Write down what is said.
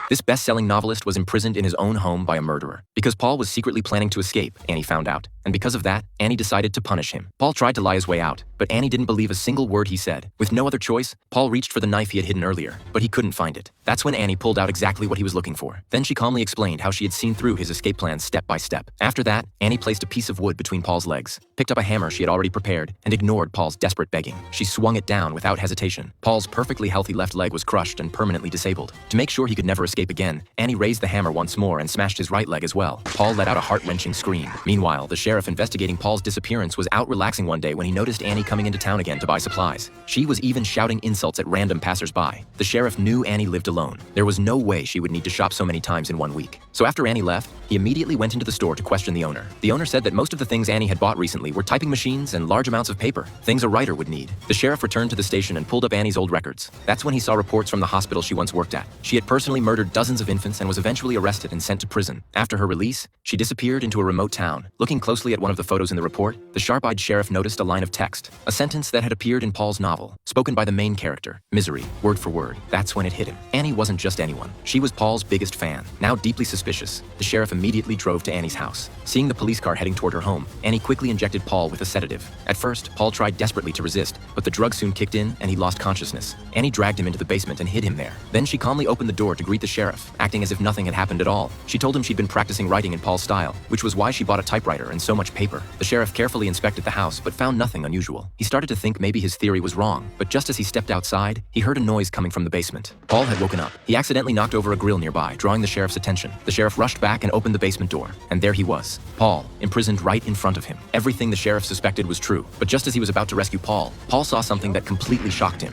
This best-selling novelist was imprisoned in his own home by a murderer. Because Paul was secretly planning to escape, Annie found out. And because of that, Annie decided to punish him. Paul tried to lie his way out, but Annie didn't believe a single word he said. With no other choice, Paul reached for the knife he had hidden earlier, but he couldn't find it. That's when Annie pulled out exactly what he was looking for. Then she calmly explained how she had seen through his escape plans step by step. After that, Annie placed a piece of wood between Paul's legs, picked up a hammer she had already prepared, and ignored Paul's desperate begging. She swung it down without hesitation. Paul's perfectly healthy left leg was crushed and permanently disabled. To make sure he could never escape again, Annie raised the hammer once more and smashed his right leg as well. Paul let out a heart-wrenching scream. Meanwhile, the sheriff investigating Paul's disappearance was out relaxing one day when he noticed Annie coming into town again to buy supplies. She was even shouting insults at random passers-by. The sheriff knew Annie lived alone. There was no way she would need to shop so many times in 1 week. So after Annie left, he immediately went into the store to question the owner. The owner said that most of the things Annie had bought recently were typing machines and large amounts of paper, things a writer would need. The sheriff returned to the station and pulled up Annie's old records. That's when he saw reports from the hospital she once worked at. She had personally murdered dozens of infants and was eventually arrested and sent to prison. After her release, she disappeared into a remote town. Looking closely at one of the photos in the report, the sharp-eyed sheriff noticed a line of text, a sentence that had appeared in Paul's novel, spoken by the main character, Misery, word for word. That's when it hit him. Annie wasn't just anyone. She was Paul's biggest fan. Now deeply suspicious, the sheriff immediately drove to Annie's house. Seeing the police car heading toward her home, Annie quickly injected Paul with a sedative. At first, Paul tried desperately to resist, but the drug soon kicked in and he lost consciousness. Annie dragged him into the basement and hid him there. Then she calmly opened the door to greet the sheriff, acting as if nothing had happened at all. She told him she'd been practicing writing in Paul's style, which was why she bought a typewriter and so much paper. The sheriff carefully inspected the house but found nothing unusual. He started to think maybe his theory was wrong, but just as he stepped outside, he heard a noise coming from the basement. Paul had woken up. He accidentally knocked over a grill nearby, drawing the sheriff's attention. The sheriff rushed back and opened the basement door, and there he was, Paul, imprisoned right in front of him. Everything the sheriff suspected was true, but just as he was about to rescue Paul, Paul saw something that completely shocked him.